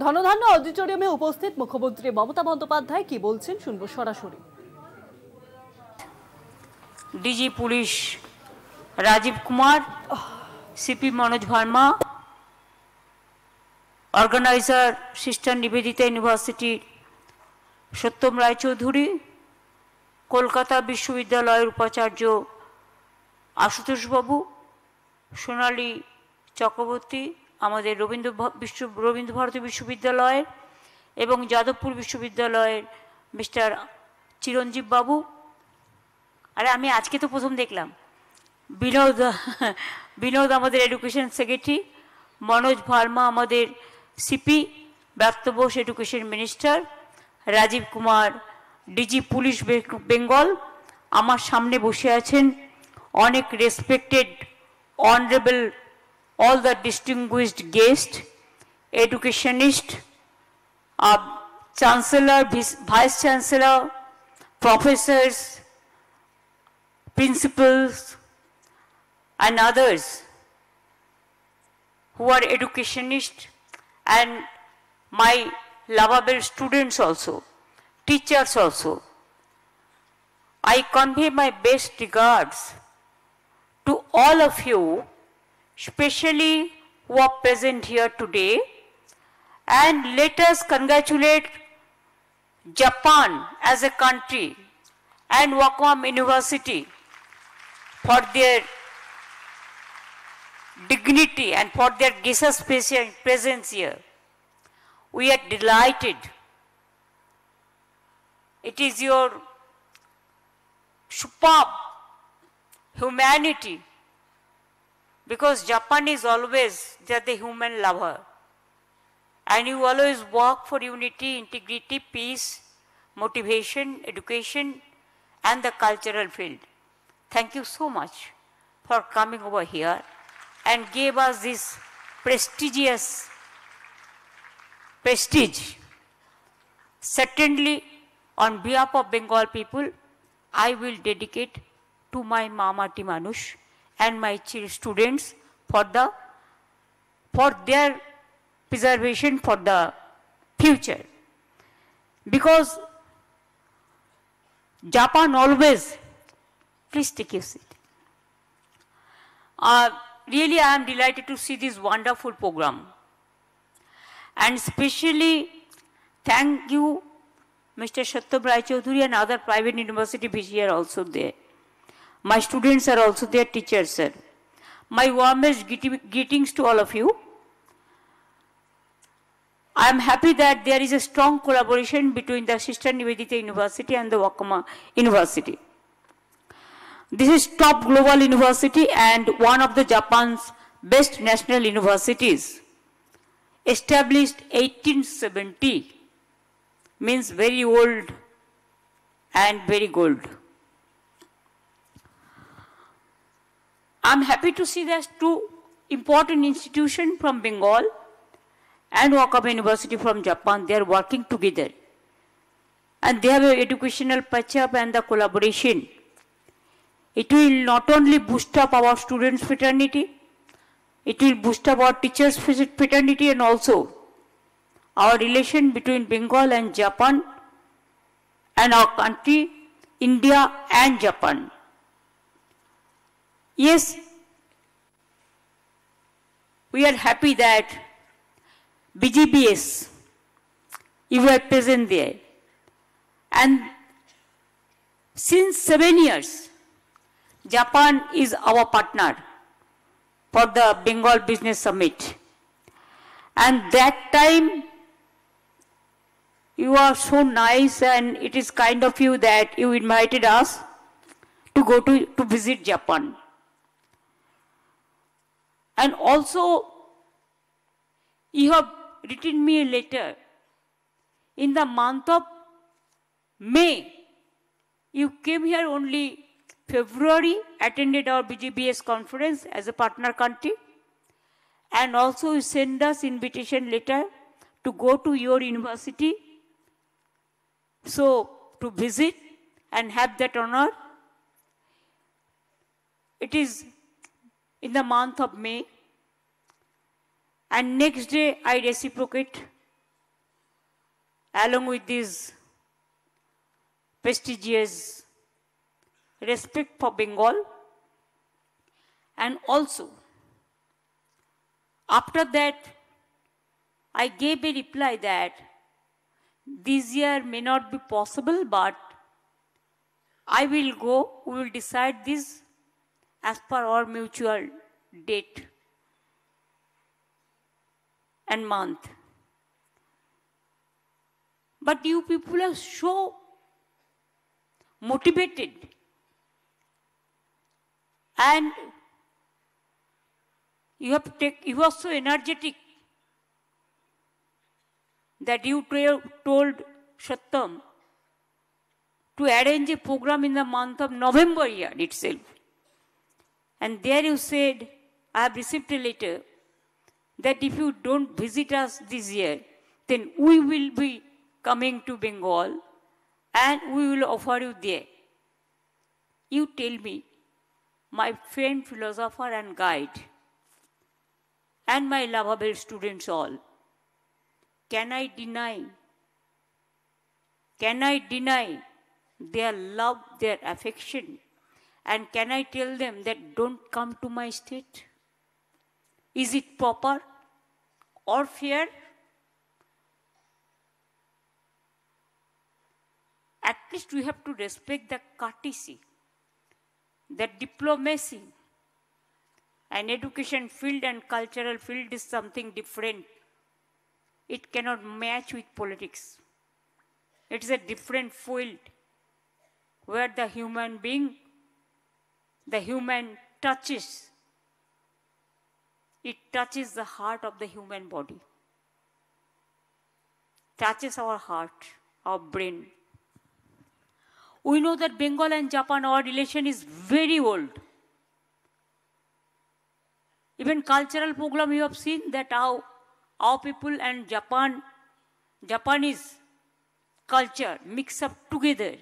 ধনধান্য অডিটোরিয়ামে উপস্থিত মুখ্যমন্ত্রী মমতা বন্দ্যোপাধ্যায় কি বলছেন শুনবো সরাসরি। DG police Rajeev Kumar, CP Manoj Verma, organiser sister Nivedita ইউনিভার্সিটির সত্যম রায়চৌধুরী, কলকাতা বিশ্ববিদ্যালয়ের উপাচার্য আশুতোষবাবু, সোনালী চক্রবর্তী আমাদের রবীন্দ্র ভারতী বিশ্ববিদ্যালয়ের এবং যাদবপুর বিশ্ববিদ্যালয়ের মিস্টার চিরঞ্জীব বাবু, আরে আমি আজকে তো প্রথম দেখলাম, বিনোদ আমাদের এডুকেশন সেক্রেটারি, মনোজ ভার্মা আমাদের CP, Bratya Bose education minister, Rajeev Kumar DG police Bengal, আমার সামনে বসে আছেন অনেক respected honourable all the distinguished guests, educationist, chancellor, vice chancellor, professors, principals, and others who are educationists, and my lovable students also, teachers also. I convey my best regards to all of you, especially who are present here today, and let us congratulate Japan as a country and Wakam University for their dignity and for their gracious presence here. We are delighted. It is your superb humanity, because Japan is always the human lover, and you always work for unity, integrity, peace, motivation, education, and the cultural field. Thank you so much for coming over here and gave us this prestigious prestige. Certainly, on behalf of Bengal people, I will dedicate to my Mama Timanush and my students for their preservation for the future. Because Japan always, please take your seat. Really, I am delighted to see this wonderful program. And especially, thank you, Mr. Satyam Rai Chaudhuri and other private university which are also there. My students are also their teachers, sir. My warmest greetings to all of you. I am happy that there is a strong collaboration between the Sister Nivedita University and the Wakama University. This is top global university and one of the Japan's best national universities. Established 1870, means very old and very gold. I'm happy to see that two important institutions from Bengal and Wakama University from Japan, they are working together. And they have an educational patch-up and the collaboration. It will not only boost up our students' fraternity, it will boost up our teachers' fraternity, and also our relation between Bengal and Japan and our country, India and Japan. Yes, we are happy that BGBS, you were present there. And since 7 years, Japan is our partner for the Bengal Business Summit. And that time, you are so nice, and it is kind of you that you invited us to go to visit Japan. And also, you have written me a letter. In the month of May, you came here only February, attended our BGBS conference as a partner country, and also you send us invitation letter to go to your university, so to visit and have that honor. It is in the month of May, and next day I reciprocate along with this prestigious respect for Bengal. And also, after that, I gave a reply that this year may not be possible, but I will go, we will decide this as per our mutual date and month. But you people are so motivated and you are so energetic that you told Sattam to arrange a program in the month of November year itself. And there you said, I have received a letter that if you don't visit us this year, then we will be coming to Bengal and we will offer you there. You tell me, my friend, philosopher and guide, and my lovable students all, can I deny their love, their affection? And can I tell them that don't come to my state? Is it proper or fair? At least we have to respect the courtesy, the diplomacy. An education field and cultural field is something different. It cannot match with politics. It is a different field where the human being, the human touches. It touches the heart of the human body. Touches our heart, our brain. We know that Bengal and Japan, our relation is very old. Even cultural program you have seen that how our people and Japanese culture mix up together.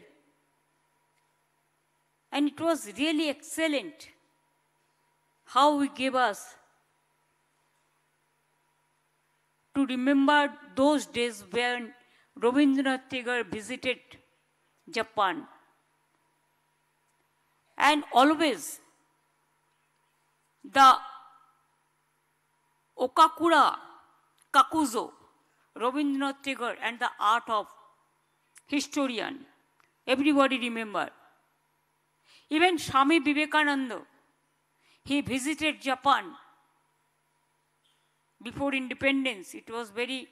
And it was really excellent how we gave us to remember those days when Rabindranath Tagore visited Japan. And always the Okakura Kakuzo, Rabindranath Tagore and the art of historian, everybody remember. Even Swami Vivekananda, he visited Japan before independence. It was very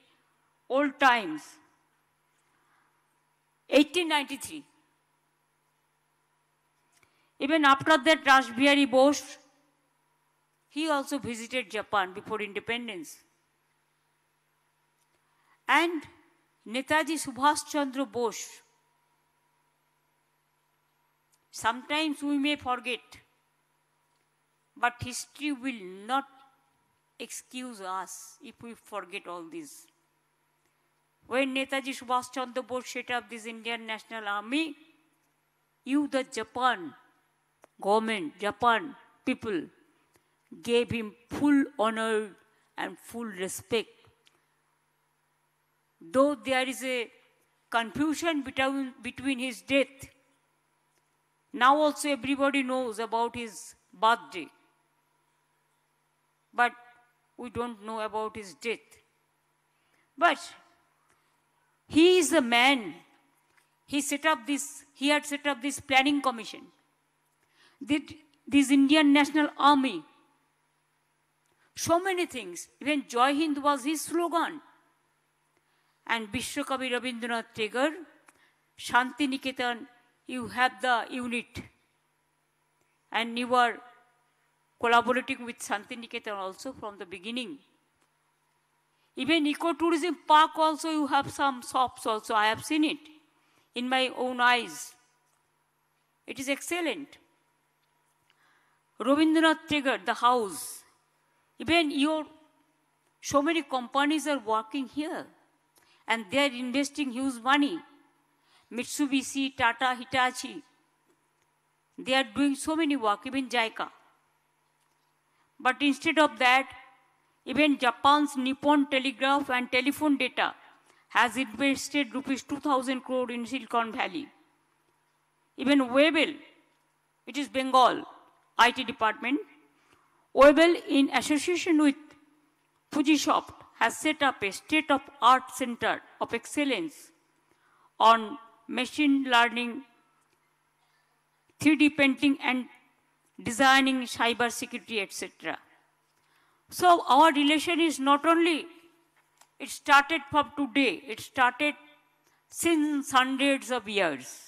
old times. 1893. Even after that, Raj Bihari Bose, he also visited Japan before independence. And Netaji Subhash Chandra Bose, sometimes we may forget, but history will not excuse us if we forget all this. When Netaji Subhash Chandra Bose set up this Indian National Army, you, the Japan government, Japan people, gave him full honor and full respect. Though there is a confusion between his death, now also everybody knows about his birthday. But we don't know about his death. But he is the man. He had set up this planning commission. This Indian National Army. So many things. Even Jai Hind was his slogan. And Vishwakavi Rabindranath Tagore, Shanti Niketan, you have the unit. And you were collaborating with Shanti Niketan also from the beginning. Even ecotourism park also, you have some shops also. I have seen it in my own eyes. It is excellent. Rabindranath Tagore, the house. Even so many companies are working here. And they are investing huge money. Mitsubishi, Tata, Hitachi. They are doing so many work, even JICA. But instead of that, even Japan's Nippon Telegraph and telephone data has invested rupees 2,000 crore in Silicon Valley. Even Webel, it is Bengal IT department, Webel in association with Fujisoft has set up a state-of-art center of excellence on machine learning, 3D printing and designing cyber security, etc. So our relation is not only, it started from today, it started since hundreds of years.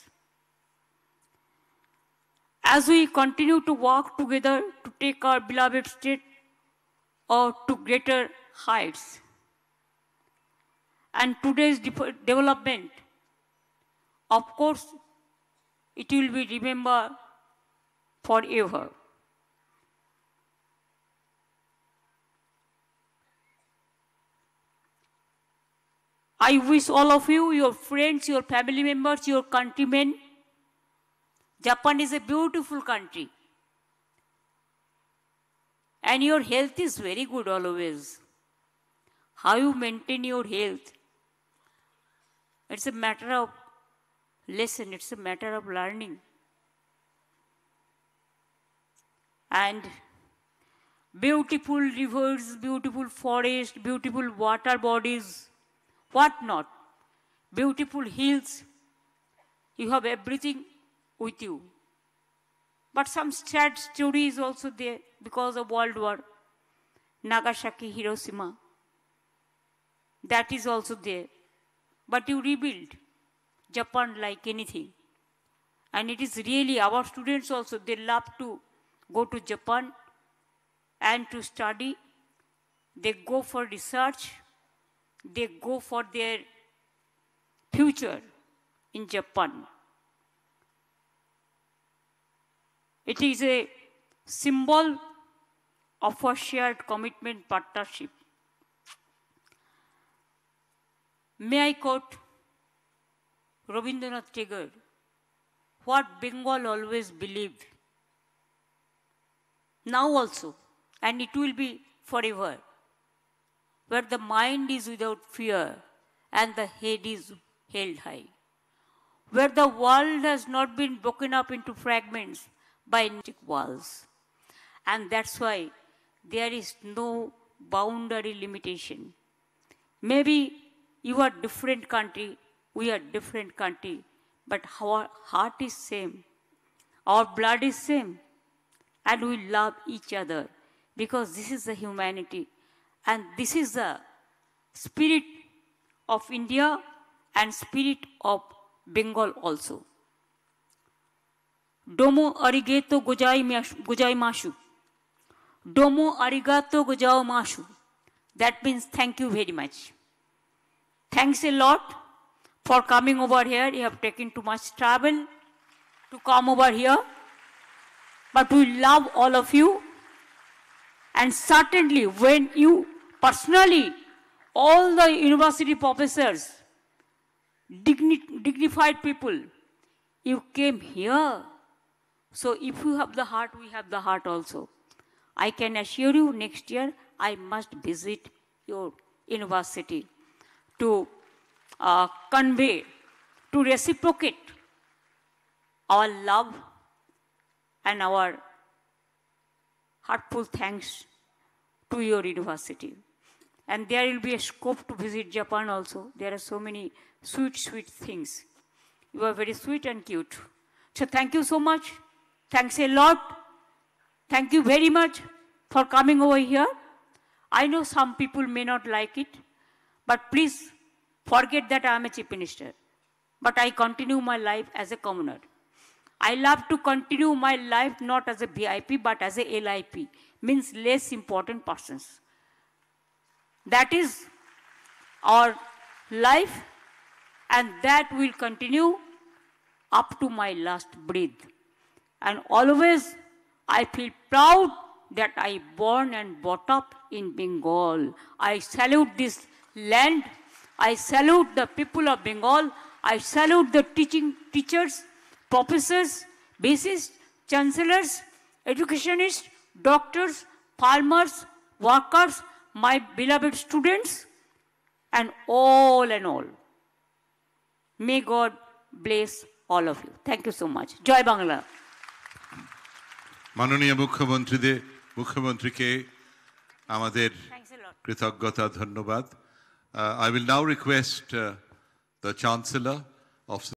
As we continue to work together to take our beloved state to greater heights, and today's development, of course, it will be remembered forever. I wish all of you, your friends, your family members, your countrymen, Japan is a beautiful country. And your health is very good always. How you maintain your health, it's a matter of lesson, it's a matter of learning. And beautiful rivers, beautiful forests, beautiful water bodies, what not? Beautiful hills, you have everything with you. But some sad story is also there because of World War, Nagasaki, Hiroshima. That is also there. But you rebuild Japan like anything. And it is really, our students also, they love to go to Japan and to study. They go for research. They go for their future in Japan. It is a symbol of a shared commitment, partnership. May I quote Rabindranath Tagore, what Bengal always believed, now also, and it will be forever, where the mind is without fear and the head is held high, where the world has not been broken up into fragments by walls. And that's why there is no boundary limitation. Maybe you are different country, we are different country, but our heart is same, our blood is same, and we love each other because this is the humanity and this is the spirit of India and spirit of Bengal also. Domo arigato gozaimasu. Domo arigato gozaimasu. That means thank you very much. Thanks a lot for coming over here. You have taken too much travel to come over here. But we love all of you. And certainly when you personally, all the university professors, dignified people, you came here. So if you have the heart, we have the heart also. I can assure you next year I must visit your university to convey, to reciprocate our love and our heartful thanks to your university. And there will be a scope to visit Japan also. There are so many sweet, sweet things. You are very sweet and cute. So thank you so much. Thanks a lot. Thank you very much for coming over here. I know some people may not like it, but please forget that I am a chief minister. But I continue my life as a commoner. I love to continue my life not as a VIP, but as a LIP, means less important persons. That is our life, and that will continue up to my last breath. And always I feel proud that I born and brought up in Bengal. I salute this land. I salute the people of Bengal. I salute the teachers, professors, bassists, chancellors, educationists, doctors, farmers, workers, my beloved students, and all. May God bless all of you. Thank you so much. Joy Bangla. মাননীয় মুখ্যমন্ত্রীকে আমাদের কৃতজ্ঞতা ধন্যবাদ। I will now request the Chancellor of